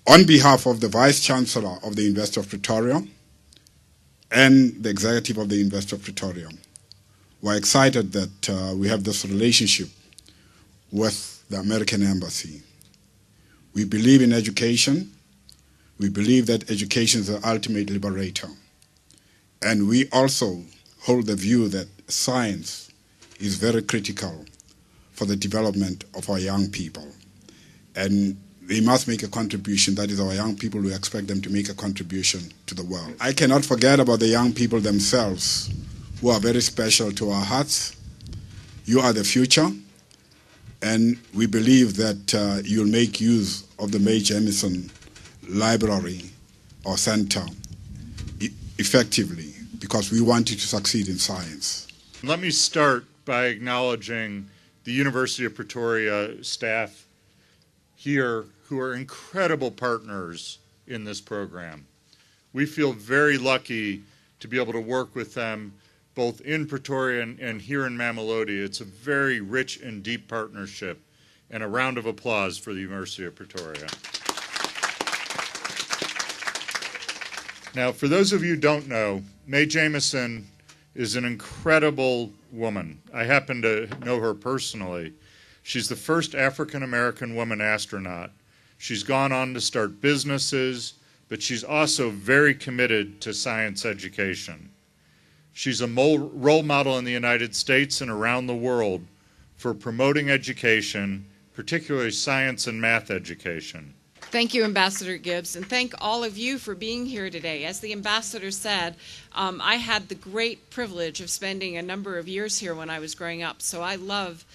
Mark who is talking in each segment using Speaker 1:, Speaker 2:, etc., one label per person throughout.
Speaker 1: On behalf of the Vice Chancellor of the University of Pretoria and the Executive of the University of Pretoria, we're excited that we have this relationship with the American Embassy. We believe in education. We believe that education is the ultimate liberator. And we also hold the view that science is very critical for the development of our young people. And they must make a contribution. That is our young people. We expect them to make a contribution to the world. I cannot forget about the young people themselves, who are very special to our hearts. You are the future, and we believe that you'll make use of the Mae Jemison Library or Center effectively, because we want you to succeed in science.
Speaker 2: Let me start by acknowledging the University of Pretoria staff here who are incredible partners in this program. We feel very lucky to be able to work with them both in Pretoria and here in Mamelodi. It's a very rich and deep partnership, and a round of applause for the University of Pretoria. Now, for those of you who don't know, Mae Jemison is an incredible woman. I happen to know her personally. She's the first African-American woman astronaut. She's gone on to start businesses, but she's also very committed to science education. She's a role model in the United States and around the world for promoting education, particularly science and math education.
Speaker 3: Thank you, Ambassador Gibbs, and thank all of you for being here today. As the ambassador said, I had the great privilege of spending a number of years here when I was growing up, so I love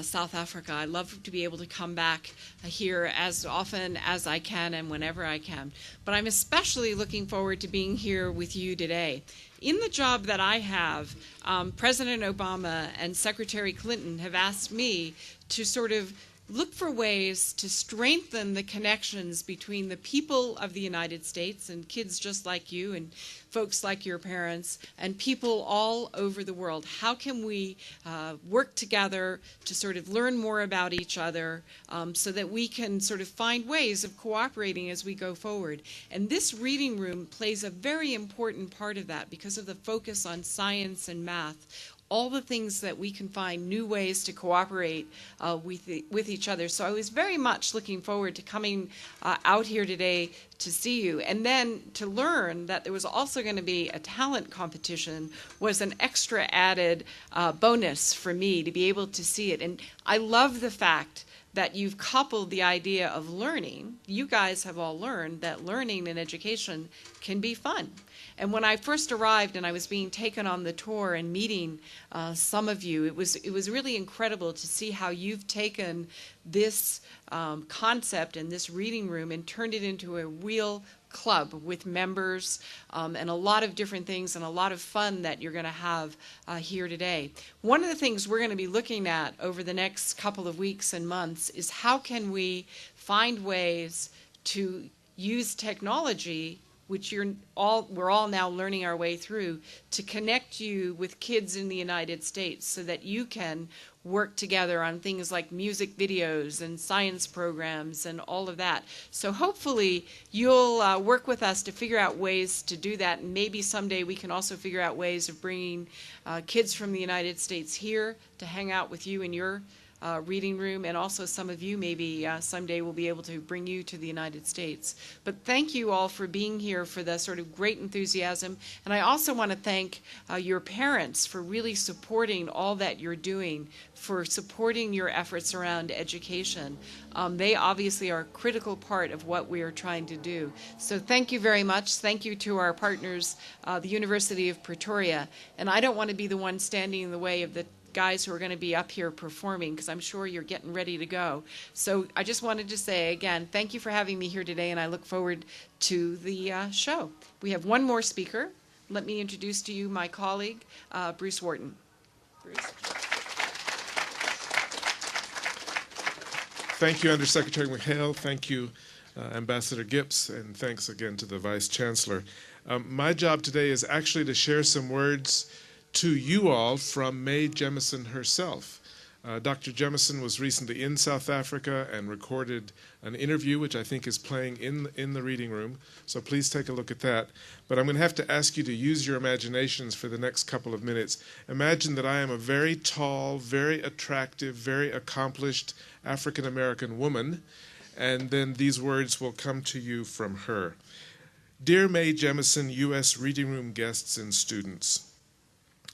Speaker 3: South Africa. I love to be able to come back here as often as I can and whenever I can. But I'm especially looking forward to being here with you today. In the job that I have, President Obama and Secretary Clinton have asked me to sort of look for ways to strengthen the connections between the people of the United States and kids just like you and folks like your parents and people all over the world. How can we work together to sort of learn more about each other so that we can sort of find ways of cooperating as we go forward? And this reading room plays a very important part of that because of the focus on science and math. All the things that we can find new ways to cooperate with each other. So I was very much looking forward to coming out here today to see you. And then to learn that there was also going to be a talent competition was an extra added bonus for me to be able to see it. And I love the fact that you've coupled the idea of learning. You guys have all learned that learning and education can be fun. And when I first arrived and I was being taken on the tour and meeting some of you, it was really incredible to see how you've taken this concept and this reading room and turned it into a real club with members and a lot of different things and a lot of fun that you're going to have here today. One of the things we're going to be looking at over the next couple of weeks and months is how can we find ways to use technology, which we're all now learning our way through, to connect you with kids in the United States so that you can work together on things like music videos and science programs and all of that. So hopefully you'll work with us to figure out ways to do that, and maybe someday we can also figure out ways of bringing kids from the United States here to hang out with you in your reading room, and also some of you maybe someday will be able to bring you to the United States. But thank you all for being here, for the sort of great enthusiasm. And I also want to thank your parents for really supporting all that you're doing, for supporting your efforts around education. They obviously are a critical part of what we are trying to do. So thank you very much. Thank you to our partners, the University of Pretoria. And I don't want to be the one standing in the way of the guys who are going to be up here performing, because I'm sure you're getting ready to go. So I just wanted to say again, thank you for having me here today, and I look forward to the show. We have one more speaker. Let me introduce to you my colleague, Bruce Wharton. Bruce.
Speaker 4: Thank you, Undersecretary McHale. Thank you, Ambassador Gips, and thanks again to the Vice Chancellor. My job today is actually to share some words to you all from Mae Jemison herself. Dr. Jemison was recently in South Africa and recorded an interview, which I think is playing in the reading room. So please take a look at that. But I'm going to have to ask you to use your imaginations for the next couple of minutes. Imagine that I am a very tall, very attractive, very accomplished African-American woman, and then these words will come to you from her. Dear Mae Jemison U.S. Reading Room guests and students,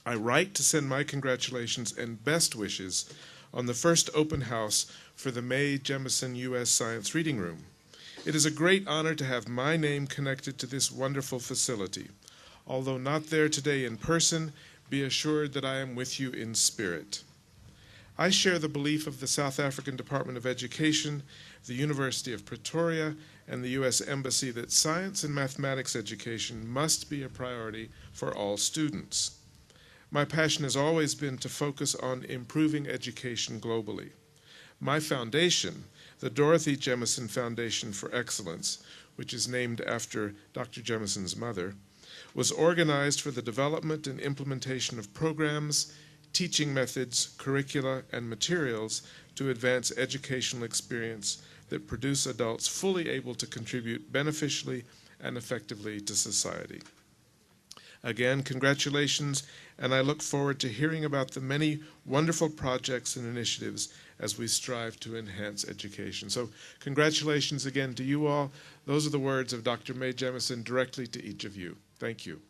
Speaker 4: I write to send my congratulations and best wishes on the first open house for the Mae Jemison U.S. Science Reading Room. It is a great honor to have my name connected to this wonderful facility. Although not there today in person, be assured that I am with you in spirit. I share the belief of the South African Department of Education, the University of Pretoria, and the U.S. Embassy that science and mathematics education must be a priority for all students. My passion has always been to focus on improving education globally. My foundation, the Dorothy Jemison Foundation for Excellence, which is named after Dr. Jemison's mother, was organized for the development and implementation of programs, teaching methods, curricula, and materials to advance educational experience that produce adults fully able to contribute beneficially and effectively to society. Again, congratulations, and I look forward to hearing about the many wonderful projects and initiatives as we strive to enhance education. So congratulations again to you all. Those are the words of Dr. Mae Jemison directly to each of you. Thank you.